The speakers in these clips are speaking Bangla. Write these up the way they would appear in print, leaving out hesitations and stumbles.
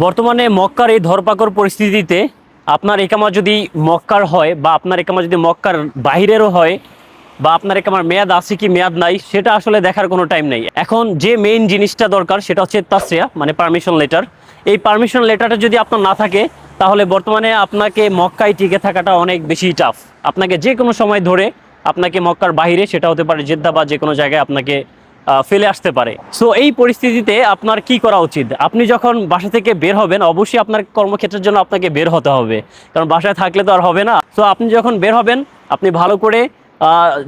বর্তমানে মক্কার এই ধরপাকড় পরিস্থিতিতে আপনার একামা যদি মক্কার হয় বা আপনার একামা যদি মক্কার বাহিরেরও হয় বা আপনার একামার মেয়াদ আছে কি মেয়াদ নাই সেটা আসলে দেখার কোনো টাইম নেই। এখন যে মেইন জিনিসটা দরকার সেটা হচ্ছে তাসরিয়া, মানে পারমিশন লেটার। এই পারমিশন লেটারটা যদি আপনার না থাকে তাহলে বর্তমানে আপনাকে মক্কায় টিকে থাকাটা অনেক বেশি টাফ। আপনাকে যে কোনো সময় ধরে আপনাকে মক্কার বাইরে, সেটা হতে পারে জেদ্দা বা যে কোনো জায়গায়, আপনাকে ফেলে আসতে পারে। সো এই পরিস্থিতিতে আপনার কি করা উচিত? আপনি যখন বাসা থেকে বের হবেন অবশ্যই আপনার কর্মক্ষেত্রের জন্য আপনাকে বের হতে হবে, কারণ বাসায় থাকলে তো আর হবে না। সো আপনি যখন বের হবেন আপনি ভালো করে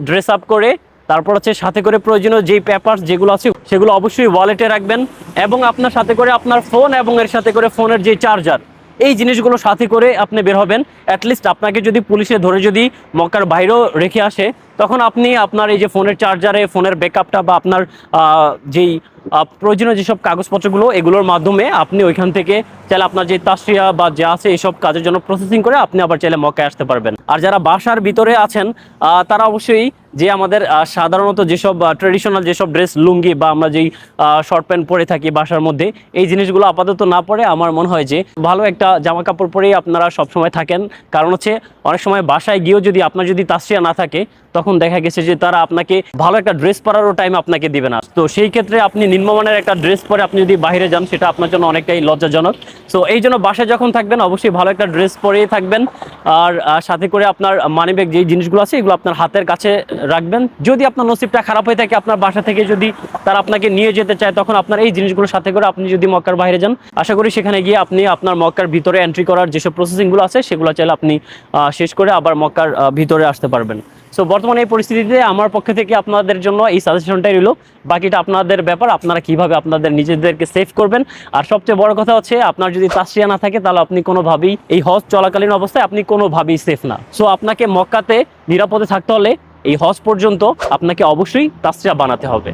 ড্রেস আপ করে, তারপর হচ্ছে সাথে করে প্রয়োজনীয় যেই পেপারস যেগুলো আছে সেগুলো অবশ্যই ওয়ালেটে রাখবেন, এবং আপনার সাথে করে আপনার ফোন এবং এর সাথে করে ফোনের যে চার্জার, এই জিনিসগুলো সাথে করে আপনি বের হবেন। অ্যাটলিস্ট আপনাকে যদি পুলিশে ধরে যদি মক্কার বাইরেও রেখে আসে, তখন আপনি আপনার এই যে ফোনের চার্জারে ফোনের ব্যাকআপটা বা আপনার যেই প্রয়োজনীয় যেসব কাগজপত্রগুলো এগুলোর মাধ্যমে আপনি ওইখান থেকে চাইলে আপনার যে তাসরিয়া বা যা আছে এইসব কাজের জন্য প্রসেসিং করে আপনি আবার চাইলে মক্কায় আসতে পারবেন। আর যারা বাসার ভিতরে আছেন তারা অবশ্যই যে আমাদের সাধারণত যেসব ট্রেডিশনাল যেসব ড্রেস, লুঙ্গি বা আমরা যেই শর্ট প্যান্ট পরে থাকি বাসার মধ্যে, এই জিনিসগুলো আপাতত না পরে আমার মনে হয় যে ভালো একটা জামা কাপড় পরেই আপনারা সবসময় থাকেন। কারণ হচ্ছে অনেক সময় বাসায় গিয়েও যদি আপনার যদি তাসরিয়া না থাকে তখন দেখা গেছে যে তারা আপনাকে ভালো একটা ড্রেস পরারও টাইম আপনাকে দিবে না। তো সেই ক্ষেত্রে আপনি নিম্নমানের একটা ড্রেস পরে আপনি যদি বাইরে যান সেটা আপনার জন্য অনেকটাই লজ্জাজনক। সো এই জন্য বাসায় যখন থাকবেন অবশ্যই ভালো একটা ড্রেস পরেই থাকবেন। আর সাথে করে আপনার মানিব্যাগ যেই জিনিসগুলো আছে এগুলো আপনার হাতের কাছে রাখবেন। যদি আপনার নসিবটা খারাপ হয়ে থাকে, আপনার বাসা থেকে যদি তারা আপনাকে নিয়ে যেতে চায়, তখন আপনার এই জিনিসগুলোর সাথে করে আপনি যদি মক্কার বাইরে যান, আশা করি সেখানে গিয়ে আপনি আপনার মক্কার ভিতরে এন্ট্রি করার যেসব প্রসেসিংগুলো আছে সেগুলো চাইলে আপনি শেষ করে আবার মক্কার ভিতরে আসতে পারবেন। সো বর্তমানে এই পরিস্থিতিতে আমার পক্ষ থেকে আপনাদের জন্য এই সাজেশনটাই রইল। বাকিটা আপনাদের ব্যাপার, আপনারা কিভাবে আপনাদের নিজেদেরকে সেভ করবেন। আর সবচেয়ে বড় কথা হচ্ছে, আপনার যদি তাসরিয়া না থাকে তাহলে আপনি কোনোভাবেই এই হজ চলাকালীন অবস্থায় আপনি কোনোভাবেই সেফ না। সো আপনাকে মক্কাতে নিরাপদে থাকতে হলে এই হজ পর্যন্ত আপনাকে অবশ্যই তাসরিয়া বানাতে হবে।